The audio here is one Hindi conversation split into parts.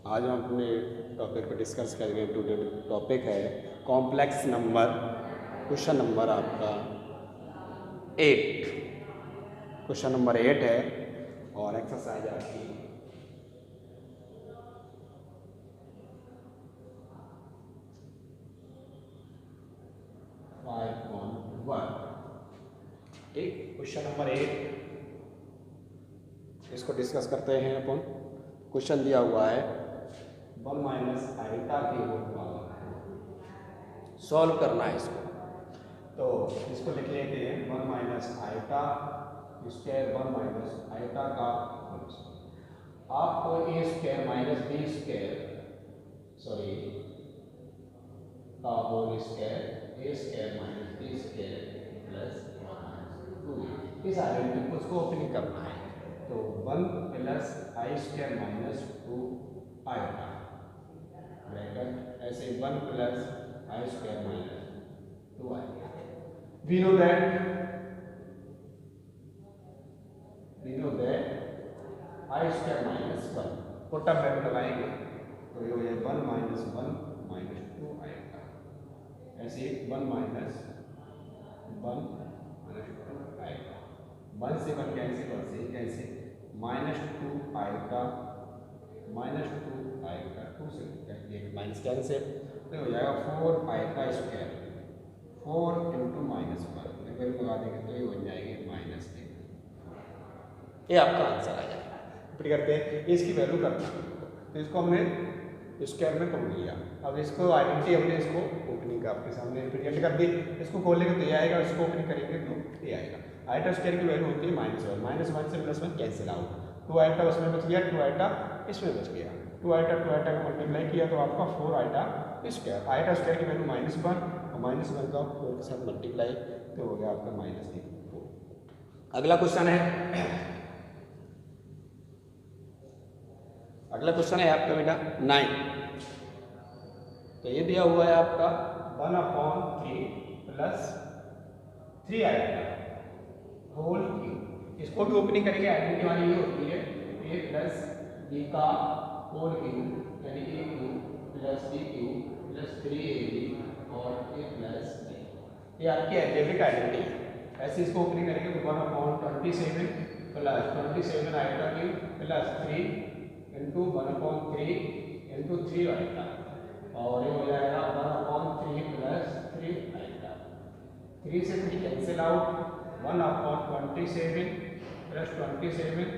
आज हम अपने टॉपिक पर डिस्कस करेंगे। टुडे टॉपिक है कॉम्प्लेक्स नंबर। क्वेश्चन नंबर आपका 8, क्वेश्चन नंबर 8 है और एक्सरसाइज आपकी 5.1। ठीक, क्वेश्चन नंबर 8 इसको डिस्कस करते हैं अपन। क्वेश्चन दिया हुआ है 1 माइनस आइटा की होल पावर। सॉल्व करना है इसको, तो इसको लिख लेते हैं 1 minus iota square 1 minus iota का आपको a square minus b square का whole square a square minus b square plus 2 इस आइडेंटिटी को उसको ओपनिंग करना है। तो 1 plus i square minus 2 iota bracket ऐसे 1 plus i square minus 2 iota. we know that i square minus 1 put up value लगाएंगे तो ये हो जाए 1 माइनस 1 माइनस 2 आएगा। ऐसे 1 माइनस 1 माइनस 2 आएगा। 1 से 1 कैंसिल और से कैंसिल माइनस 2 आएगा माइनस 2 आएगा 2 से माइनस कैंसिल तो हो जाएगा 4 आएगा स्क्वायर 4 इंटू माइनस 1 वैल्यू लगा देंगे तो ये बन जाएगी माइनस 3। ये आपका आंसर आ जाएगा। फिर करते हैं इसकी वैल्यू करना, तो इसको हमने स्क्वायर में तोड़ लिया। अब इसको आइडेंटिटी हमने इसको ओपनिंग का आपके सामने प्रेजेंट कर दी। इसको खोलेंगे तो ये आएगा, इसको ओपनिंग करेंगे तो ये आएगा। आइटा स्क्वायर की वैल्यू होती है -1 -1 से +1 कैंसिल आउट। 2 आइटा उसमें बच गया, 2 आइटा इसमें बच गया। 2 आइटा का मल्टीप्लाई किया तो आपका 4 आइटा स्क्वायर। आइटा स्क्वायर की वैल्यू -1 और -1 का 4 के साथ मल्टीप्लाई तो हो गया आपका -4। अगला क्वेश्चन है आपका बेटा 9। तो ये दिया हुआ है आपका 1/3 प्लस 3 आइटा होल क्यूब। इसको भी ओपनिंग करेंगे। आइडेंटिटी वाली ये होती है a प्लस b का होल क्यूब यानी a cube plus b cube plus 3ab और a प्लस b। ये आपकी अलजेब्रिक आइडेंटिटी है। ऐसे इसको ओपनिंग करेंगे तो 1/27 plus 27 iota cube plus 3 into 1/3 into 3 iota और ये हो जाएगा 1/3 प्लस 3 आइटा। 3 से 3 cancel out 1/27 plus 27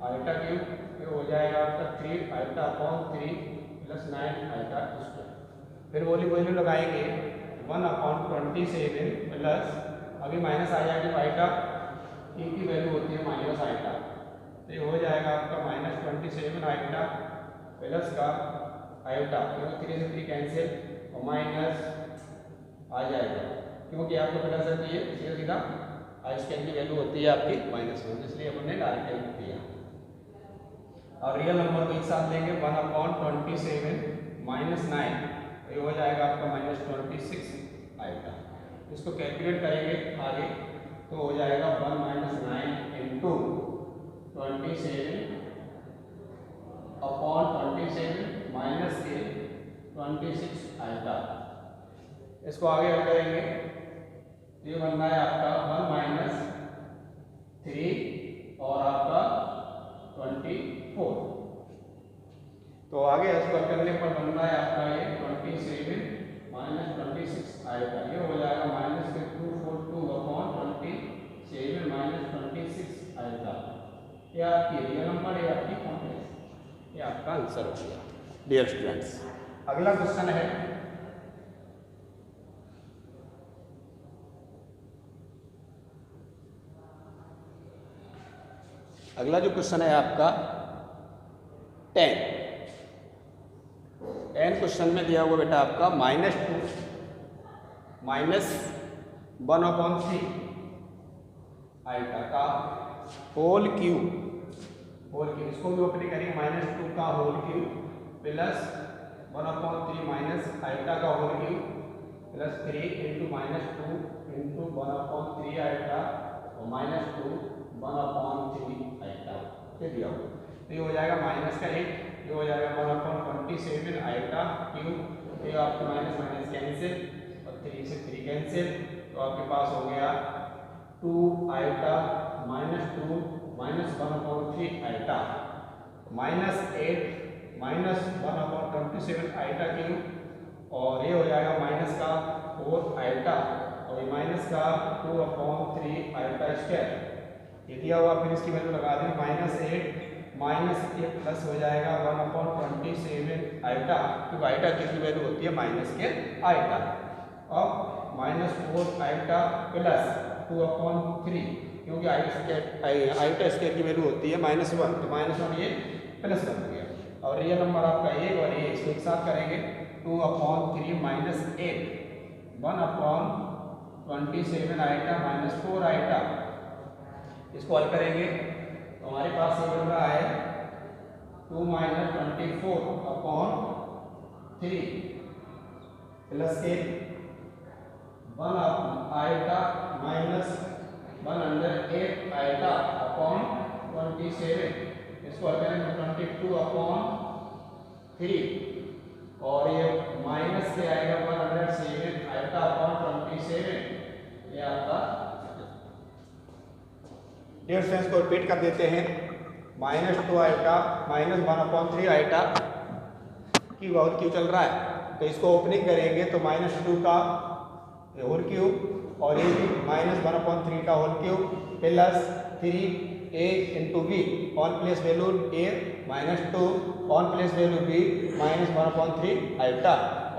iota cube ये हो जाएगा आपका 3 iota upon 3 plus 9 iota square. फिर वैल्यू लगाएंगे 1/27 प्लस अभी माइनस आ जाएगी आइटा की वैल्यू होती है माइनस आइटा तो ये हो जाएगा आपका -27 आइटा प्लस का आइटा क्योंकि 3 से 3 कैंसिल और माइनस आ जाएगा क्योंकि आपको पता चलती है सीधा सीधा आई स्क्वायर की वैल्यू होती है आपकी -1 इसलिए हमने डायरेक्ट लिख दिया। और रियल नंबर को एक साथ लेंगे 1/27 -9 ये हो जाएगा आपका -26 आइटा। इसको कैलकुलेट करेंगे आगे तो हो जाएगा 1 - 9 इंटू 27 अपॉन 27 माइनस के 26 आइटा। इसको आगे हल करेंगे ये बनना है आपका 1 - 3 और आपका 24। तो आगे इसको हल करने पर बनना है आपका ये 27 - 26 आइटा। ये हो जाएगा -242 अपॉन 27 - 26 आइटा। ये आपकी रियल नंबर है, आपकी कॉम्प्लेक्स। ये आपका आंसर हो गया डियर स्टूडेंट्स। अगला क्वेश्चन है अगला जो क्वेश्चन है आपका 10 क्वेश्चन में दिया हुआ बेटा आपका -2 -1/3 आइटा का होल क्यूब इसको भी ओपनिंग करेंगे -2 का whole cube plus 1/3 minus iota का whole cube plus 3 into -2 into 1/3 iota और -2 1/3 आइटा ये दिया हुआ। तो ये हो जाएगा माइनस का 1 ये हो जाएगा 1/27 आइटा क्यूब। ये आपके माइनस माइनस कैंसिल और 3 से 3 कैंसिल, तो आपके पास हो गया 2 iota minus 2 minus 1/3 iota minus 8 minus 1/27 iota cube, और ये हो जाएगा माइनस का 4 आइटा और ये माइनस का 2/3 आइटा स्क्वायर। ये दिया हुआ, फिर इसकी वैल्यू लगा दें माइनस 8 माइनस ये प्लस हो जाएगा 1/27 आइटा, क्योंकि आइटा की वैल्यू होती है माइनस के आइटा। अब माइनस 4 आइटा प्लस 2/3, क्योंकि आइटा स्क्वायर की वैल्यू होती है -1, तो -1 ये प्लस बन गया। और रियल नंबर आपका 1 और ये इसको एक साथ करेंगे 2/3 माइनस 8 1/27 आइटा माइनस 4 आइटा, इसको हल करेंगे तो हमारे पास ये बन रहा है 2 माइनस 24/3 प्लस के 1 आइटा माइनस 1/8 आइटा अपॉन 27, इसको हल करेंगे 22/3 और ये माइनस से आएगा 107 आइटा अपॉन 27, ये आपका डियर फ्रेंड्स को रिपीट कर देते हैं। -2 आइटा माइनस 1/3 आइटा क्यूब और क्यू चल रहा है, तो इसको ओपनिंग करेंगे तो -2 का होल क्यूब और ये भी -1/3 का whole cube plus 3a into b on place value a -2 on place value b -1/3 iota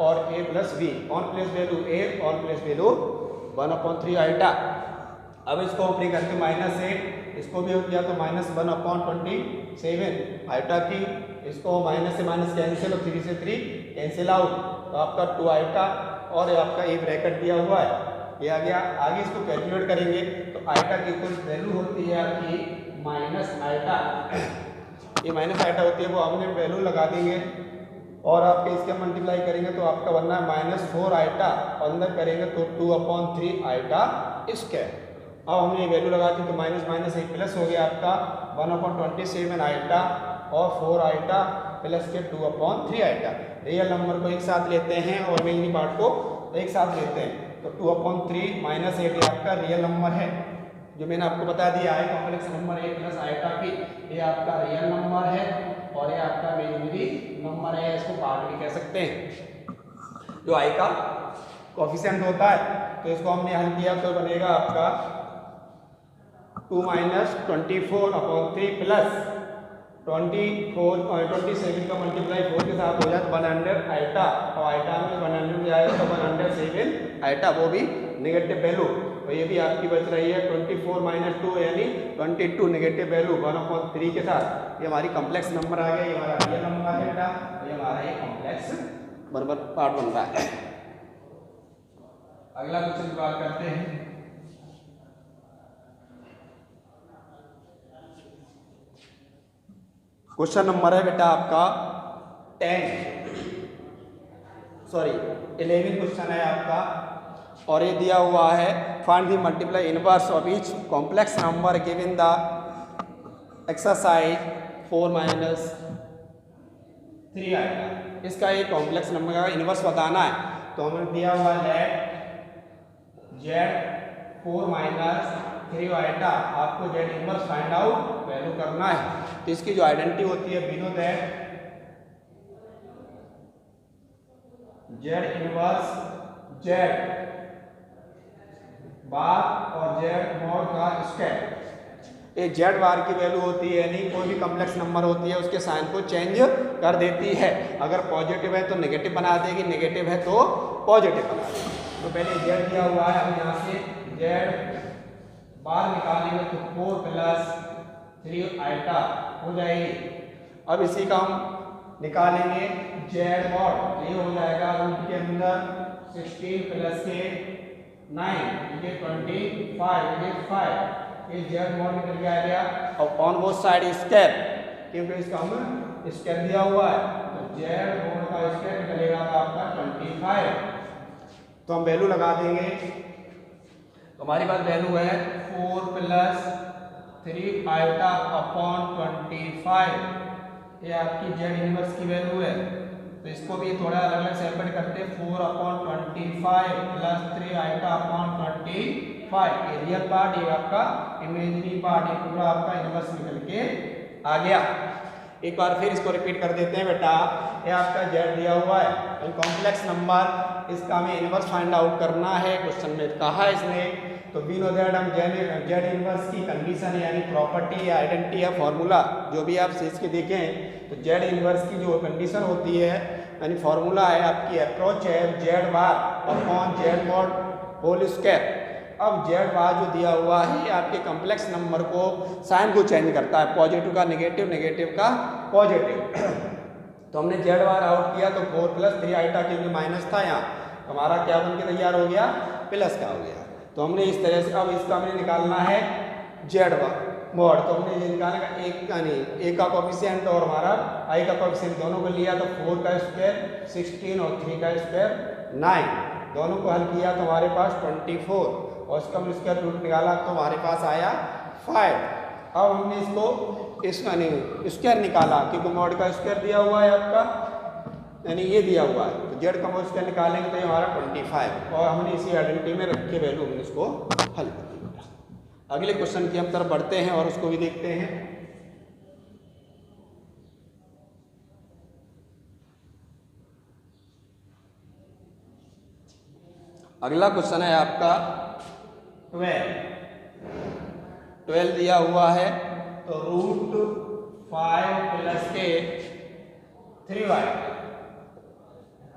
और a plus b on place value a on place value 1/3 iota. अब इसको ओपनिंग करके -8, इसको भी हो गया तो -1/27 आइटा की, इसको माइनस से माइनस कैंसिल और 3 से 3 कैंसिल आउट, तो आपका 2 आइटा और आपका एक ब्रैकेट दिया हुआ है ये आ गया। आगे इसको कैलकुलेट करेंगे तो आइटा की कुछ वैल्यू होती है आपकी माइनस आइटा, ये माइनस आइटा होती है, वो हमने वैल्यू लगा देंगे और आपके इसके मल्टीप्लाई करेंगे तो आपका बनना है -4 आइटा, अंदर करेंगे तो 2/3 आइटा स्क्वायर। अब हमने ये वैल्यू लगा दी तो माइनस माइनस एक प्लस हो गया आपका 1/27 आइटा और 4 आइटा प्लस के 2/3 आइटा। रियल नंबर को एक साथ लेते हैं और इमेजिनरी पार्ट को एक साथ लेते हैं, तो 2/3 माइनस 8 आपका रियल नंबर है जो मैंने आपको बता दिया है। कॉम्प्लेक्स नंबर 1 प्लस आइटा की ये आपका रियल नंबर है और ये आपका इमेजिनरी नंबर है, इसको पार्ट भी कह सकते हैं। जो आई का कोफिशिएंट होता है तो इसको हमने हल किया तो बनेगा आपका 2 माइनस 24/3 प्लस 27 का मल्टीप्लाई 4 के साथ हो जाए तो 100 आइटा, और आइटा में 100 जाएगा तो 107 आइटा, वो भी नेगेटिव वैल्यू। तो ये भी आपकी बच रही है 24 - 2 यानी 22 नेगेटिव वैल्यू 1/3 के साथ। ये हमारी कॉम्प्लेक्स नंबर आ गया, ये हमारा रियल नंबर है बेटा, ये हमारा ये कॉम्प्लेक्स बराबर पार्ट बन रहा है। अगला क्वेश्चन की बात करते हैं। क्वेश्चन नंबर है बेटा आपका 11 क्वेश्चन है आपका और ये दिया हुआ है find the multiply inverse of each complex number given the exercise 4 - 3 आएगा। इसका ये कॉम्प्लेक्स नंबर का इनवर्स बताना है तो हमें दिया हुआ है Z 4 - 3 आइटा, आपको Z inverse find out value करना है। तो इसकी जो आइडेंटिटी होती है बिनो दैट Z इनवर्स Z बार और Z मॉड का स्क्वायर। ये Z बार की वैल्यू होती है यानी कोई भी कॉम्प्लेक्स नंबर होती है उसके साइन को चेंज कर देती है, अगर पॉजिटिव है तो नेगेटिव बना देगी, नेगेटिव है तो पॉजिटिव बना देगी। तो पहले Z दिया हुआ है, हम यहाँ से Z बार निकालेंगे तो 4 + 3 आइटा हो जाएगी। अब इसी का हम निकालेंगे Z मॉड, ये हो जाएगा रूट के अंदर 16 + के 9 ये 25 ये 5, ये Z मॉड निकल के आ गया और ऑन बोथ साइड स्क्वायर, क्योंकि इसका हम स्क्वायर दिया हुआ है तो Z मॉड का स्क्वायर निकलेगा आपका 25। तो हम वैल्यू लगा देंगे तो हमारी पास वैल्यू है 4 + 3 आइटा अपॉन 25 ये आपकी जेड इनवर्स की वैल्यू है, तो इसको भी थोड़ा अलग अलग सेपरेट करते हैं। 4/25 प्लस 3 आइटा अपॉन 25, ये रियल पार्ट, ये आपका इमेजिनरी पार्ट, ये पूरा आपका इनवर्स निकल के आ गया। एक बार फिर इसको रिपीट कर देते हैं बेटा। ये आपका जेड दिया हुआ है, कॉम्प्लेक्स नंबर, इसका हमें इनवर्स फाइंड आउट करना है। क्वेश्चन में कहा इसने, तो वी नो दैट हम जेड इनवर्स की कंडीशन यानी प्रॉपर्टी या आइडेंटिटी या फॉर्मूला जो भी आप सीख के देखें, तो जेड इनवर्स की जो कंडीशन होती है यानी फॉर्मूला है, आपकी अप्रोच है z bar upon z mod whole square. अब जेड बार जो दिया हुआ है आपके कॉम्प्लेक्स नंबर को साइन को चेंज करता है, पॉजिटिव का नेगेटिव, नेगेटिव का पॉजिटिव। तो हमने जेड बार आउट किया तो 4 प्लस 3 आइटा, क्योंकि माइनस था यहाँ, तो हमारा क्या बन के तैयार हो गया, प्लस का हो गया। तो हमने इस तरह से, अब इसका हमें निकालना है जेड बार मॉड, तो हमने ये निकालने का एक यानी ए का कोफिशिएंट और हमारा आई का कोफिशिएंट दोनों को लिया, तो 4 का स्क्वायर 16 और 3 का स्क्वायर 9, दोनों को हल किया तो हमारे पास 24 और इसका हमने स्क्वायर रूट निकाला तो हमारे पास आया 5। अब हमने इसको इस यानी स्क्वायर निकाला, क्योंकि मॉड का स्क्वायर दिया हुआ है आपका, यानी ये दिया हुआ है, तो जेड का मॉड स्क्वायर निकालेंगे तो ये हमारा 25, और हमने इसी आइडेंटिटी में रख के वैल्यू हमने इसको हल कर दिया। अगले क्वेश्चन की हम तरफ बढ़ते हैं और उसको भी देखते हैं। अगला क्वेश्चन है आपका 12 दिया हुआ है, तो √5 प्लस के 3y,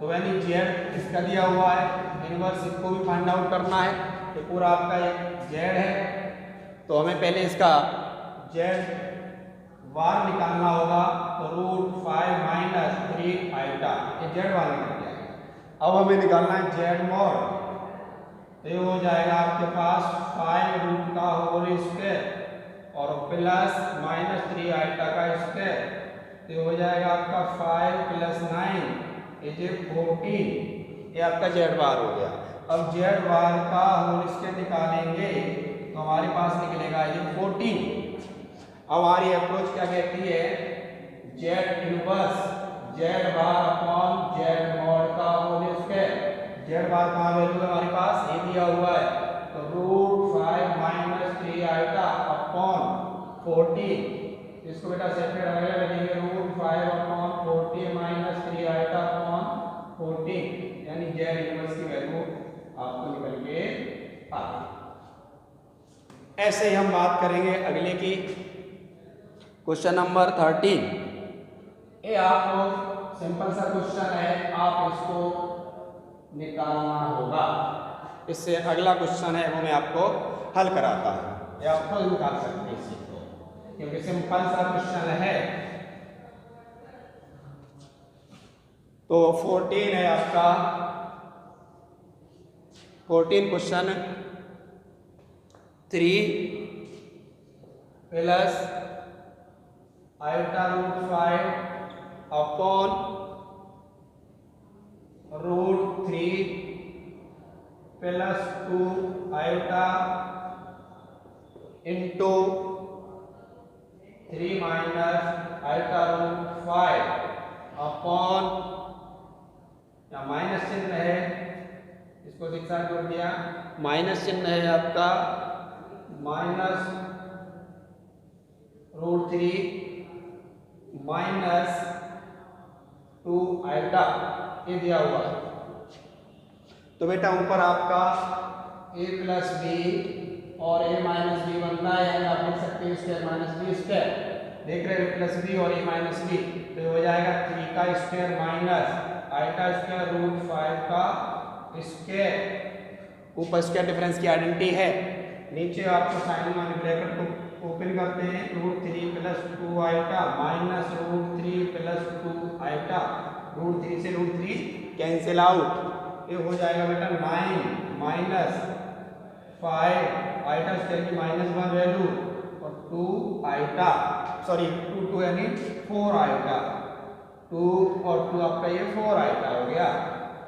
तो यानी जेड इसका दिया हुआ है, इनवर्स इसको भी फाइंड आउट करना है। ये पूरा आपका एक जेड है, तो हमें पहले इसका जेड बार निकालना होगा, तो √5 माइनस 3 आइटा, ये जेड बार निकल गया। अब हमें निकालना है जेड मॉड, तो ये हो जाएगा आपके पास 5 रूट का होल स्क्वायर और प्लस माइनस 3 आइटा का स्क्वायर, तो ये हो जाएगा आपका 5 प्लस 9 इज 14, ये आपका जेड बार हो गया। अब जेड बार का होल स्क्वायर निकालेंगे तो हमारे पास निकलेगा ये 14। अब हमारी अप्रोच क्या कहती है, Z inverse Z bar upon z mod का होल स्क्वायर। जेड बार का वैल्यू हमारे पास ये दिया हुआ है, तो √5 माइनस 3 आइटा अपॉन 14, इसको बेटा सेपरेट अलग अलग लिखेंगे, √5 अपॉन 40 माइनस 3 आइटा अपॉन 14, यानी जेड इनवर्स की वैल्यू आपको निकल के आ गई। ऐसे ही हम बात करेंगे अगले की, क्वेश्चन नंबर 13। ये आपको सिंपल सा क्वेश्चन है, आप इसको निकालना होगा। इससे अगला क्वेश्चन है वो मैं आपको हल कराता हूँ, या आप खुद निकाल सकते हैं इसी को, क्योंकि सिंपल सा क्वेश्चन है। तो 14 है आपका, 14 question 3 plus iota √5 upon √3 plus 2 iota into 3 minus iota √5 upon, या माइनस चिन्ह है, इसको शिक्षा जोड़ दिया, माइनस चिन्ह है आपका, माइनस √3 माइनस 2 आइटा, ये दिया हुआ है। तो बेटा ऊपर आपका a प्लस बी और a माइनस बी बनता है, यानी आप लिख सकते हैं स्क्वायर माइनस बी स्क्वायर, देख रहे हैं प्लस बी और a माइनस बी, तो हो जाएगा 3 का स्क्वायर माइनस आइटा स्क्वायर √5 का स्क्वायर, ऊपर स्क्वायर डिफरेंस की आइडेंटिटी है, नीचे आपको साइन मान ब्रैकेट को ओपन करते हैं, √3 plus 2 iota minus √3 plus 2 iota, √3 से √3 कैंसिल आउट, ये हो जाएगा बेटा 9 माइनस 5 आइटा स्क्वायर की -1 वैल्यू और 2 आइटा, सॉरी 2 यानी 4 आइटा, 2 और 2 आपका ये 4 आइटा हो गया।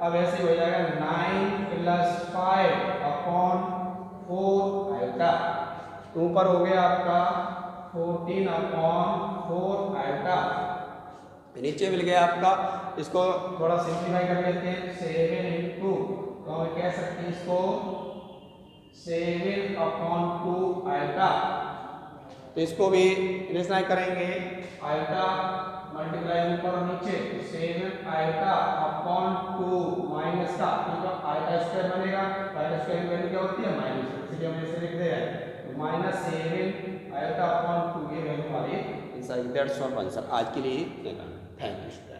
अब ऐसे हो जाएगा 9 प्लस 5 अपॉन 4 आइटा, ऊपर हो गया आपका 14 अपॉन 4 आइटा, नीचे मिल गया आपका, इसको थोड़ा सिंप्लीफाई कर लेते हैं। 7 इंटू, तो हम कह सकते हैं इसको 7/2 आयोटा। तो इसको भी रेशनाइज करेंगे, आयोटा मल्टीप्लाई ऊपर और नीचे, 7 आयोटा अपॉन 2 माइनस का, तो आयोटा स्क्वायर बनेगा। आयोटा स्क्वायर की वैल्यू क्या होती है? माइनस, इसलिए हम ऐसे लिख दे रहे हैं, तो -7 आयोटा अपॉन 2 ये वैल्यू हमारी आंसर। That's all answer. आज के लिए थैंक यू।